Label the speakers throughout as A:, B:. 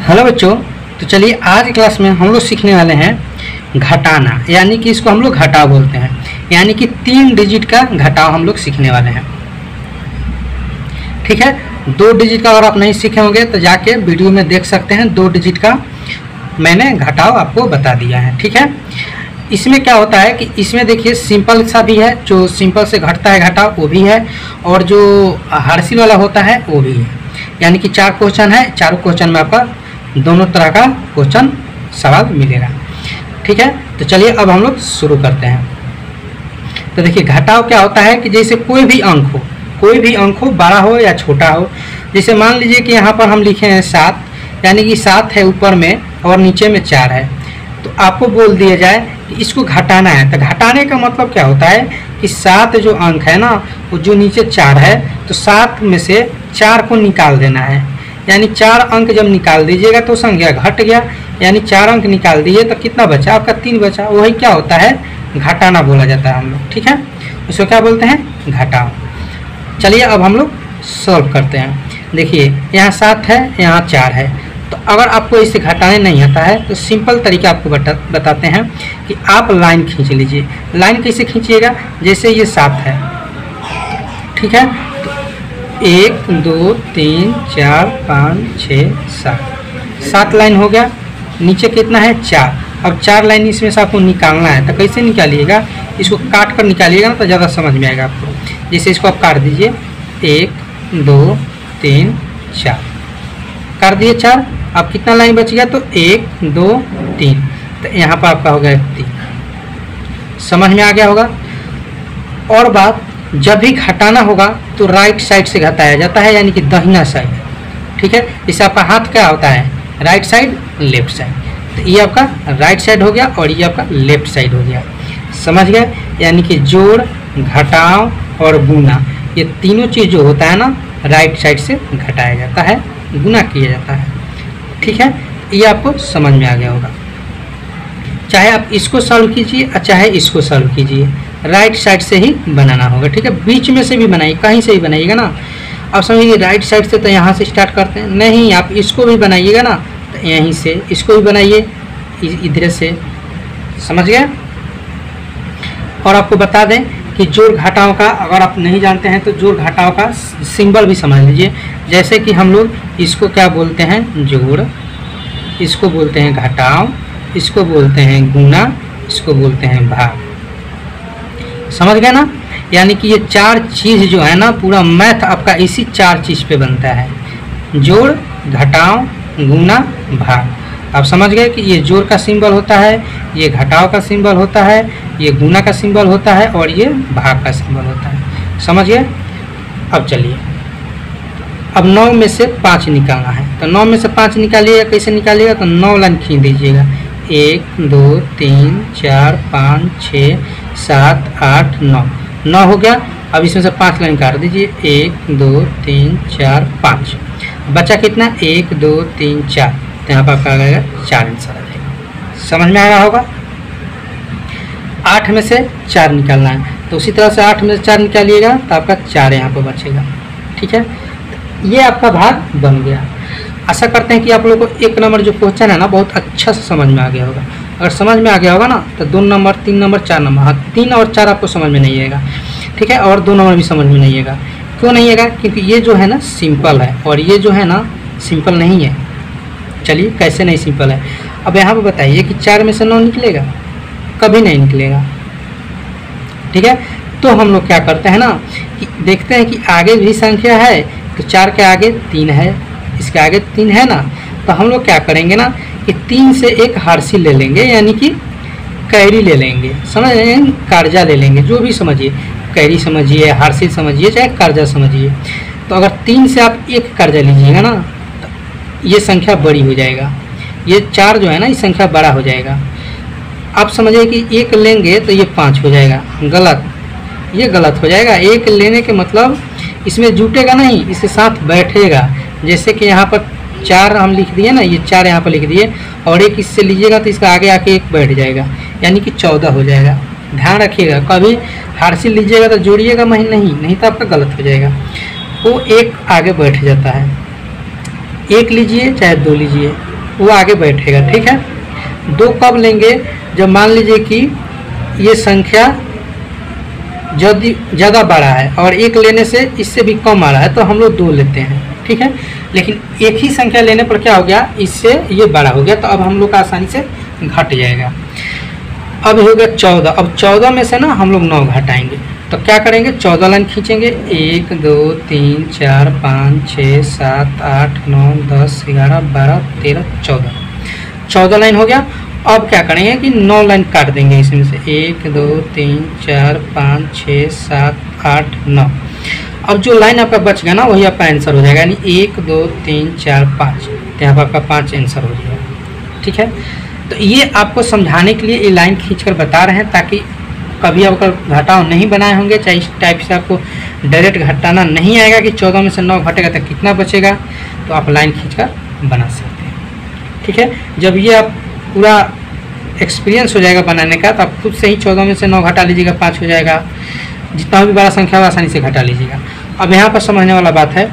A: Hello बच्चों, तो चलिए आज की क्लास में हम लोग सीखने वाले हैं घटाना, यानी कि इसको हम लोग घटाव बोलते हैं। यानी कि 3 डिजिट का घटाव हम लोग सीखने वाले हैं। ठीक है, 2 डिजिट का अगर आप नहीं सीखे होंगे तो जाके वीडियो में देख सकते हैं। 2 डिजिट का मैंने घटाव आपको बता दिया है। ठीक है, इसमें क्या होता है कि इसमें देखिए सिंपल सा भी है, जो सिंपल से घटता है घटाव वो भी है, और जो हार्सिल वाला होता है वो भी है। यानी कि 4 क्वेश्चन है, चारों क्वेश्चन में आपका दोनों तरह का क्वेश्चन सवाल मिलेगा। ठीक है, तो चलिए अब हम लोग शुरू करते हैं। तो देखिए घटाव क्या होता है कि जैसे कोई भी अंक हो, बड़ा हो या छोटा हो। जैसे मान लीजिए कि यहाँ पर हम लिखे हैं 7, यानी कि 7 है ऊपर में और नीचे में 4 है, तो आपको बोल दिया जाए कि इसको घटाना है। तो घटाने का मतलब क्या होता है कि 7 जो अंक है ना, वो जो नीचे 4 है, तो 7 में से 4 को निकाल देना है। यानी 4 अंक जब निकाल दीजिएगा तो संख्या घट गया, यानी 4 अंक निकाल दिए तो कितना बचा? आपका 3 बचा। वही क्या होता है? घटाना बोला जाता है हम लोग। ठीक है, उसको क्या बोलते हैं? घटाव। चलिए अब हम लोग सॉल्व करते हैं। देखिए यहाँ 7 है, यहाँ 4 है, तो अगर आपको इसे घटाने नहीं आता है तो सिंपल तरीका आपको बताते हैं कि आप लाइन खींच लीजिए। लाइन कैसे खींचिएगा? जैसे ये 7 है, ठीक है, तो 1 2 3 4 5 6 7 लाइन हो गया। नीचे कितना है? 4। अब 4 लाइन इसमें से आपको निकालना है, तो कैसे निकालिएगा? इसको काट कर निकालिएगा ना तो ज़्यादा समझ में आएगा आपको। जैसे इसको आप काट दीजिए, 1 2 3 4 काट दिए 4। अब कितना लाइन बच गया? तो 1 2 3, तो यहाँ पर आपका हो गया 3। समझ में आ गया होगा। और बात, जब भी घटाना होगा तो राइट साइड से घटाया जाता है, यानी कि दाहिना साइड। ठीक है, इसे आपका हाथ क्या होता है? Right side, left side. तो ये आपका राइट साइड हो गया और ये आपका लेफ्ट साइड हो गया। समझ गए? यानी कि जोड़, घटाव और गुना, ये तीनों चीज़ जो होता है ना, राइट साइड से घटाया जाता है, गुना किया जाता है। ठीक है, ये आपको समझ में आ गया होगा। चाहे आप इसको सॉल्व कीजिए और चाहे इसको सॉल्व कीजिए, राइट साइड से ही बनाना होगा। ठीक है, बीच में से भी बनाइए, कहीं से भी बनाइएगा ना। अब समझिए राइट साइड से तो यहाँ से स्टार्ट करते हैं, नहीं आप इसको भी बनाइएगा ना तो यहीं से, इसको भी बनाइए इधर से। समझ गए? और आपको बता दें कि जोड़ घटाव का अगर आप नहीं जानते हैं तो जोड़ घटाव का सिंबल भी समझ लीजिए। जैसे कि हम लोग इसको क्या बोलते हैं? जोड़, इसको बोलते हैं घटाव, इसको बोलते हैं गुना, इसको बोलते हैं भाग। समझ गए ना? यानी कि ये 4 चीज़ जो है ना, पूरा मैथ आपका इसी 4 चीज़ पे बनता है। जोड़, घटाव, गुना, भाग। आप समझ गए कि ये जोड़ का सिंबल होता है, ये घटाव का सिंबल होता है, ये गुना का सिंबल होता है और ये भाग का सिंबल होता है। समझ गए? अब चलिए, अब 9 में से 5 निकालना है, तो 9 में से 5 निकालिएगा। कैसे निकालिएगा? तो 9 लाइन खींच दीजिएगा। 1 2 3 4 5 6 7 8 9 हो गया। अब इसमें से 5 लाइन काट दीजिए। 1 2 3 4 5, बचा कितना? 1 2 3 4, तो यहाँ पर आपका आ जाएगा 4 आंसर आ जाएगा। समझ में आ रहा होगा। 8 में से 4 निकालना है, तो उसी तरह से 8 में से 4 निकालिएगा तो आपका 4 यहाँ पर बचेगा। ठीक है, ये आपका भाग बन गया। आशा करते हैं कि आप लोगों को 1 नंबर जो क्वेश्चन है ना, बहुत अच्छा से समझ में आ गया होगा। अगर समझ में आ गया होगा ना तो 2 नंबर 3 नंबर 4 नंबर, हाँ 3 और 4 आपको समझ में नहीं आएगा। ठीक है, और 2 नंबर भी समझ में नहीं आएगा। क्यों नहीं आएगा? क्योंकि ये जो है ना सिंपल है और ये जो है ना सिंपल नहीं है। चलिए कैसे नहीं सिंपल है, अब यहाँ पर बताइए कि 4 में से 9 निकलेगा? कभी नहीं निकलेगा। ठीक है, तो हम लोग क्या करते हैं ना कि देखते हैं कि आगे भी संख्या है, तो 4 के आगे 3 है, इसके आगे 3 है ना, तो हम लोग क्या करेंगे ना कि 3 से एक हार्सिल ले लेंगे, यानी कि कैरी ले लेंगे। समझ रहे हैं? कर्जा ले लेंगे, जो भी समझिए, कैरी समझिए, हार्सिल समझिए, चाहे कर्जा समझिए। तो अगर 3 से आप एक कर्जा लीजिएगा ना तो ये संख्या बड़ी हो जाएगा, ये 4 जो है ना ये संख्या बड़ा हो जाएगा। आप समझिए कि 1 लेंगे तो ये 5 हो जाएगा। गलत, ये गलत हो जाएगा। 1 लेने के मतलब इसमें जुटेगा नहीं, इसके साथ बैठेगा। जैसे कि यहाँ पर 4 हम लिख दिए ना, ये 4 यहाँ पर लिख दिए, और 1 इससे लीजिएगा तो इसका आगे आके 1 बैठ जाएगा, यानी कि 14 हो जाएगा। ध्यान रखिएगा, कभी हार्सिल लीजिएगा तो जोड़िएगा नहीं तो आपका गलत हो जाएगा। वो 1 आगे बैठ जाता है। 1 लीजिए चाहे 2 लीजिए, वो आगे बैठेगा। ठीक है, 2 कब लेंगे? जब मान लीजिए कि ये संख्या यदि ज़्यादा बड़ा है और 1 लेने से इससे भी कम आ रहा है तो हम लोग 2 लेते हैं। ठीक है, लेकिन एक ही संख्या लेने पर क्या हो गया, इससे ये बड़ा हो गया तो अब हम लोग का आसानी से घट जाएगा। अब हो गया 14। अब 14 में से ना हम लोग 9 घटाएंगे तो क्या करेंगे, 14 लाइन खींचेंगे, 1 2 3 4 5 6 7 8 9 10 11 12 13 14, 14 लाइन हो गया। अब क्या करेंगे कि 9 लाइन काट देंगे इसमें से, 1 2 3 4 5 6 7 8 9। अब जो लाइन आपका बच गया ना वही आपका आंसर हो जाएगा, यानी 1 2 3 4 5, तो यहाँ पर आपका 5 आंसर हो जाएगा। ठीक है, तो ये आपको समझाने के लिए ये लाइन खींचकर बता रहे हैं ताकि कभी आप घटाव नहीं बनाए होंगे, चाहे इस टाइप से आपको डायरेक्ट घटाना नहीं आएगा कि 14 में से 9 घटेगा तो कितना बचेगा, तो आप लाइन खींचकर बना सकते हैं। ठीक है, जब ये आप पूरा एक्सपीरियंस हो जाएगा बनाने का तो आप खुद से ही 14 में से 9 घटा लीजिएगा, 5 हो जाएगा। जितना भी बड़ा संख्या हो आसानी से घटा लीजिएगा। अब यहाँ पर समझने वाला बात है,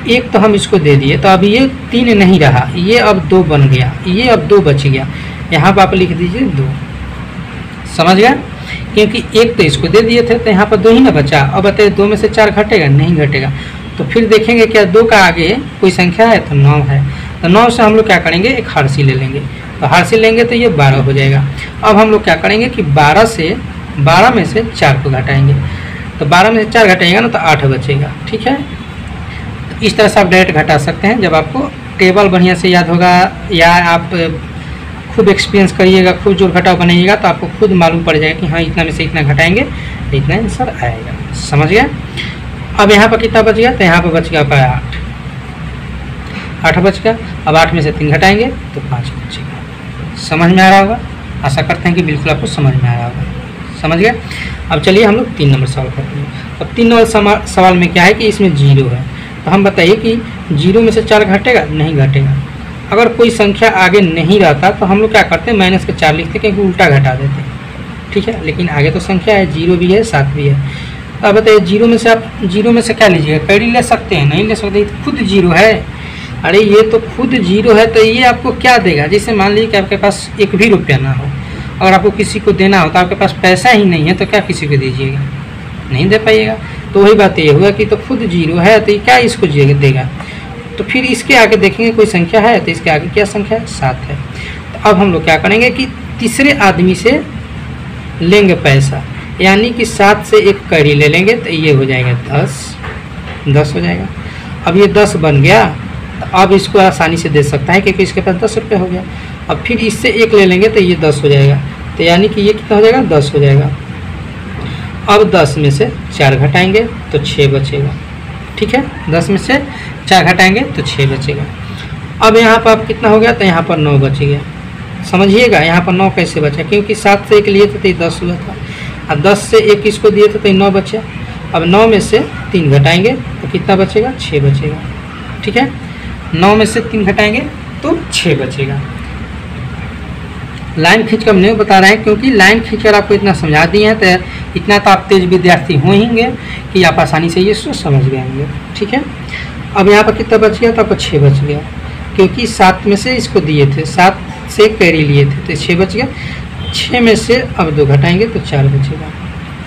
A: एक तो हम इसको दे दिए तो अब ये 3 नहीं रहा, ये अब 2 बन गया, ये अब 2 बच गया। यहाँ पर आप लिख दीजिए 2, समझ गया, क्योंकि एक तो इसको दे दिए थे तो यहाँ पर 2 ही ना बचा। अब बताइए 2 में से 4 घटेगा, नहीं घटेगा। तो फिर देखेंगे क्या 2 का आगे कोई संख्या है तो 9 है, तो 9 से हम लोग क्या करेंगे, एक हारसी ले लेंगे, तो हारसी लेंगे तो ये 12 हो जाएगा। अब हम लोग क्या करेंगे कि 12 में से 4 को घटाएंगे, तो 12 में से 4 घटाएंगे ना तो 8 बचेगा। ठीक है, तो इस तरह से आप डायरेक्ट घटा सकते हैं। जब आपको टेबल बढ़िया से याद होगा या आप खूब एक्सपीरियंस करिएगा, खूब जोड़ घटाव बनाइएगा तो आपको खुद मालूम पड़ जाएगा कि हाँ इतना में से इतना घटाएंगे तो इतना आंसर आएगा। समझ गया। अब यहाँ पर कितना बच गया, तो यहाँ पर बच गया आपका 8 बच गया। अब 8 में से 3 घटाएंगे तो 5 बचेगा। समझ में आ रहा होगा, आशा करते हैं कि बिल्कुल आपको समझ में आ रहा होगा। समझ गया। अब चलिए हम लोग 3 नंबर सवाल करते हैं। अब 3 नंबर सवाल में क्या है कि इसमें 0 है, तो हम बताइए कि 0 में से 4 घटेगा, नहीं घटेगा। अगर कोई संख्या आगे नहीं रहता तो हम लोग क्या करते हैं, माइनस के 4 लिखते क्योंकि उल्टा घटा देते हैं। ठीक है, लेकिन आगे तो संख्या है, 0 भी है 7 भी है। तो अब बताइए 0 में से आप 0 में से क्या लीजिएगा, कैरी ले सकते हैं, नहीं ले सकते, तो खुद 0 है। अरे ये तो खुद 0 है, तो ये आपको क्या देगा। जैसे मान लीजिए कि आपके पास 1 भी रुपया ना हो, अगर आपको किसी को देना हो तो आपके पास पैसा ही नहीं है तो क्या किसी को दीजिएगा, नहीं दे पाइएगा। तो वही बात ये हुआ कि तो खुद 0 है तो क्या इसको देगा। तो फिर इसके आगे देखेंगे कोई संख्या है तो इसके आगे क्या संख्या है, 7 है। तो अब हम लोग क्या करेंगे कि तीसरे आदमी से लेंगे पैसा, यानी कि 7 से एक कैरी ले लेंगे तो ये हो जाएगा 10 हो जाएगा। अब ये 10 बन गया, तो अब इसको आसानी से दे सकता है क्योंकि इसके पास 10 रुपये हो गया। अब फिर इससे एक ले लेंगे तो ये 10 हो जाएगा, तो यानी कि ये कितना हो जाएगा, 10 हो जाएगा। अब 10 में से 4 घटाएंगे तो 6 बचेगा। ठीक है, 10 में से 4 घटाएंगे तो 6 बचेगा। अब यहाँ पर आप कितना हो गया, तो यहाँ पर 9 बच गया। समझिएगा यहाँ पर 9 कैसे बचा, क्योंकि 7 से 1 लिए थे तो ये 10 हुआ था, और 10 से 1 इसको दिए थे तो ये 9 बचा। अब 9 में से 3 घटाएंगे तो कितना बचेगा, 6 बचेगा। ठीक है, 9 में से 3 घटाएंगे तो 6 बचेगा। लाइन खींच कर नहीं बता रहे हैं क्योंकि लाइन खींचकर आपको इतना समझा दिए हैं, तो इतना तो आप तेज विद्यार्थी होंगे कि आप आसानी से ये सोच समझ गए होंगे। ठीक है, अब यहाँ पर कितना बच गया, तो आपको 6 बच गया, क्योंकि 7 में से इसको दिए थे, 7 से कैरी लिए थे तो 6 बच गया। 6 में से अब 2 घटाएंगे तो 4 बचेगा।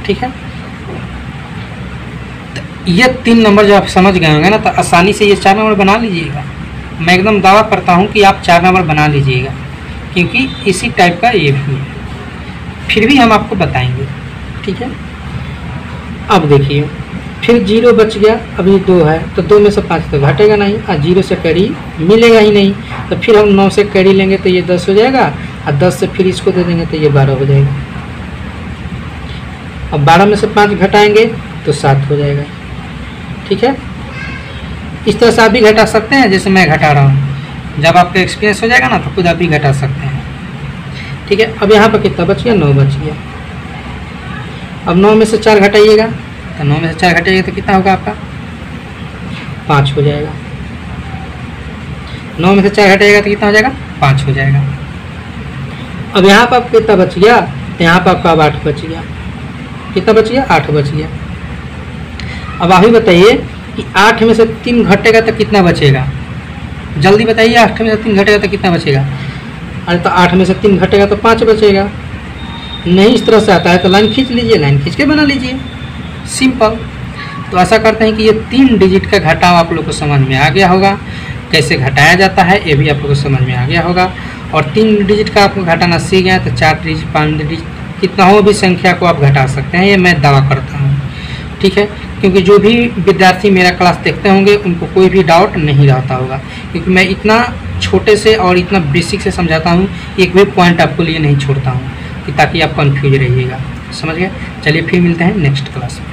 A: ठीक है, तो ये 3 नंबर जब आप समझ गए होंगे ना तो आसानी से ये 4 नंबर बना लीजिएगा। मैं एकदम दावा करता हूँ कि आप 4 नंबर बना लीजिएगा, क्योंकि इसी टाइप का ये भी है, फिर भी हम आपको बताएंगे। ठीक है, अब देखिए फिर 0 बच गया, अभी 2 है तो 2 में से 5 तो घटेगा नहीं, और 0 से कैरी मिलेगा ही नहीं, तो फिर हम 9 से कैरी लेंगे तो ये 10 हो जाएगा, और 10 से फिर इसको दे देंगे तो ये 12 हो जाएगा। अब 12 में से 5 घटाएंगे तो 7 हो जाएगा। ठीक है, इस तरह से आप भी घटा सकते हैं जैसे मैं घटा रहा हूँ। जब आपका एक्सपीरियंस हो जाएगा ना तो खुद आप भी घटा सकते हैं। ठीक है, अब यहाँ पर कितना बच गया, 9 बच गया। अब 9 में से 4 घटाइएगा, तो 9 में से 4 घटाइएगा तो कितना होगा आपका, 5 हो जाएगा। 9 में से 4 घटाइएगा तो कितना हो जाएगा, 5 हो जाएगा। अब यहाँ पर आपको कितना बच गया, तो यहाँ पर आपका अब 8 बच गया। कितना बच गया, 8 बच गया। अब आप ही बताइए कि 8 में से 3 घटेगा तो कितना बचेगा, जल्दी बताइए, 8 में से 3 घटेगा तो कितना बचेगा? अरे तो 8 में से 3 घटेगा तो 5 बचेगा। नहीं इस तरह से आता है तो लाइन खींच लीजिए, लाइन खींच के बना लीजिए, सिंपल। तो ऐसा करते हैं कि ये 3 डिजिट का घटाव आप लोग को समझ में आ गया होगा, कैसे घटाया जाता है ये भी आप लोग को समझ में आ गया होगा। और 3 डिजिट का आपको घटाना सीख गया तो 4 डिजिट 5 डिजिट कितना हो भी संख्या को आप घटा सकते हैं, ये मैं दावा करता हूँ, ठीक है। क्योंकि जो भी विद्यार्थी मेरा क्लास देखते होंगे उनको कोई भी डाउट नहीं रहता होगा, क्योंकि मैं इतना छोटे से और इतना बेसिक से समझाता हूँ, एक भी पॉइंट आपको लिए नहीं छोड़ता हूँ कि ताकि आप कंफ्यूज रहिएगा, समझ गए। चलिए फिर मिलते हैं नेक्स्ट क्लास में।